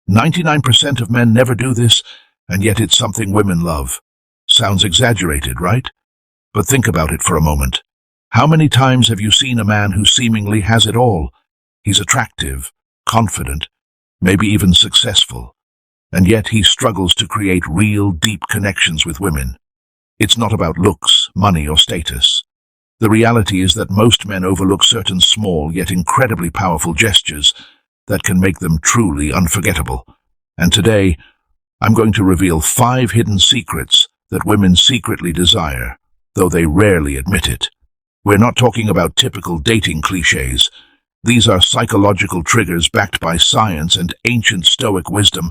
99% of men never do this, and yet it's something women love. Sounds exaggerated, right? But think about it for a moment. How many times have you seen a man who seemingly has it all? He's attractive, confident, maybe even successful, and yet he struggles to create real, deep connections with women. It's not about looks, money, or status. The reality is that most men overlook certain small yet incredibly powerful gestures that can make them truly unforgettable. And today, I'm going to reveal 5 hidden secrets that women secretly desire, though they rarely admit it. We're not talking about typical dating cliches. These are psychological triggers backed by science and ancient Stoic wisdom,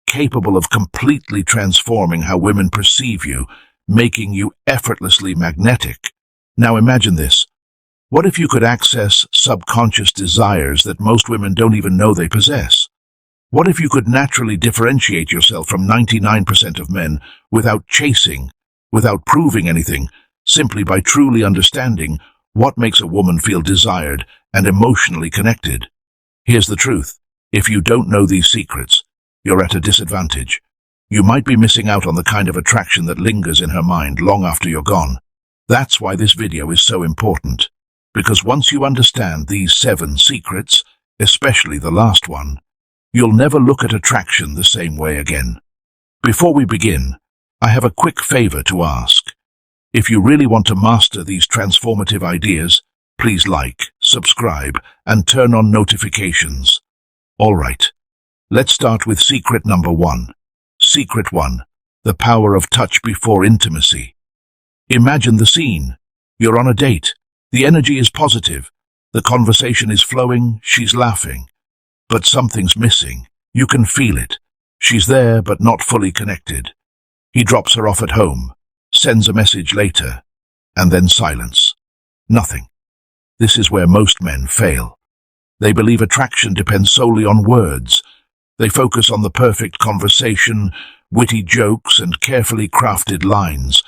capable of completely transforming how women perceive you, making you effortlessly magnetic. Now imagine this. What if you could access subconscious desires that most women don't even know they possess? What if you could naturally differentiate yourself from 99% of men without chasing, without proving anything, simply by truly understanding what makes a woman feel desired and emotionally connected? Here's the truth. If you don't know these secrets, you're at a disadvantage. You might be missing out on the kind of attraction that lingers in her mind long after you're gone. That's why this video is so important. Because once you understand these 7 secrets, especially the last one, you'll never look at attraction the same way again. Before we begin, I have a quick favor to ask. If you really want to master these transformative ideas, please like, subscribe, and turn on notifications. All right, let's start with secret number 1. Secret 1. The power of touch before intimacy. Imagine the scene. You're on a date. The energy is positive. The conversation is flowing. She's laughing. But something's missing. You can feel it. She's there, but not fully connected. He drops her off at home, sends a message later, and then silence. Nothing. This is where most men fail. They believe attraction depends solely on words. They focus on the perfect conversation, witty jokes, and carefully crafted lines.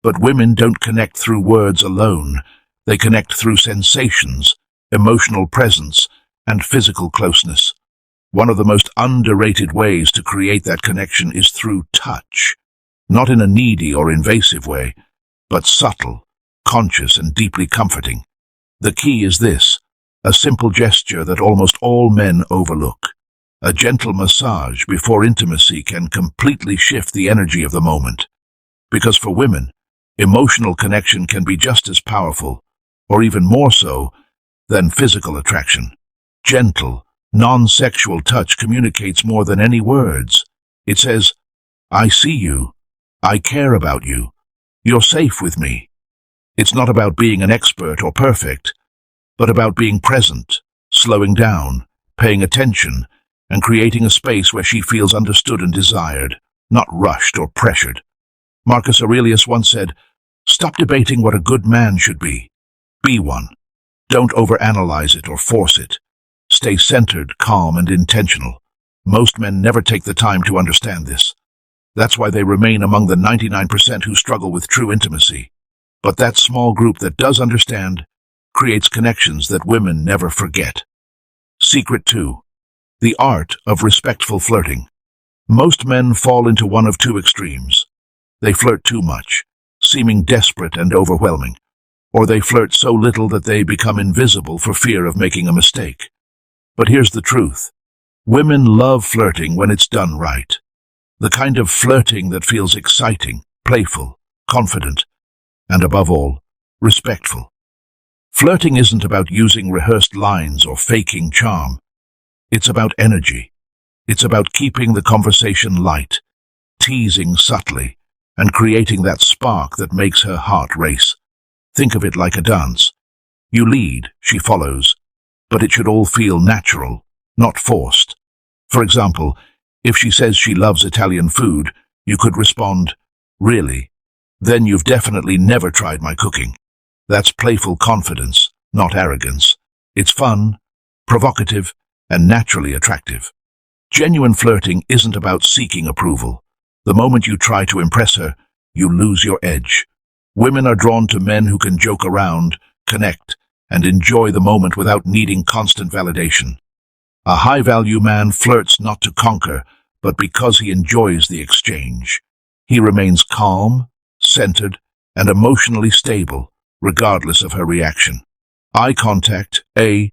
But women don't connect through words alone. They connect through sensations, emotional presence, and physical closeness. One of the most underrated ways to create that connection is through touch. Not in a needy or invasive way, but subtle, conscious, and deeply comforting. The key is this, a simple gesture that almost all men overlook. A gentle massage before intimacy can completely shift the energy of the moment. Because for women, emotional connection can be just as powerful, or even more so, than physical attraction. Gentle, non-sexual touch communicates more than any words. It says, "I see you. I care about you. You're safe with me." It's not about being an expert or perfect, but about being present, slowing down, paying attention, and creating a space where she feels understood and desired, not rushed or pressured. Marcus Aurelius once said, "Stop debating what a good man should be. Be one. Don't overanalyze it or force it. Stay centered, calm, and intentional." Most men never take the time to understand this. That's why they remain among the 99% who struggle with true intimacy. But that small group that does understand creates connections that women never forget. Secret 2. The art of respectful flirting. Most men fall into one of 2 extremes. They flirt too much, seeming desperate and overwhelming, or they flirt so little that they become invisible for fear of making a mistake. But here's the truth. Women love flirting when it's done right. The kind of flirting that feels exciting, playful, confident, and above all, respectful. Flirting isn't about using rehearsed lines or faking charm. It's about energy. It's about keeping the conversation light, teasing subtly, and creating that spark that makes her heart race. Think of it like a dance. You lead, she follows, but it should all feel natural, not forced. For example, if she says she loves Italian food, you could respond, "Really? Then you've definitely never tried my cooking." That's playful confidence, not arrogance. It's fun, provocative, and naturally attractive. Genuine flirting isn't about seeking approval. The moment you try to impress her, you lose your edge. Women are drawn to men who can joke around, connect, and enjoy the moment without needing constant validation. A high-value man flirts not to conquer, but because he enjoys the exchange. He remains calm, centered, and emotionally stable, regardless of her reaction. Eye contact, A.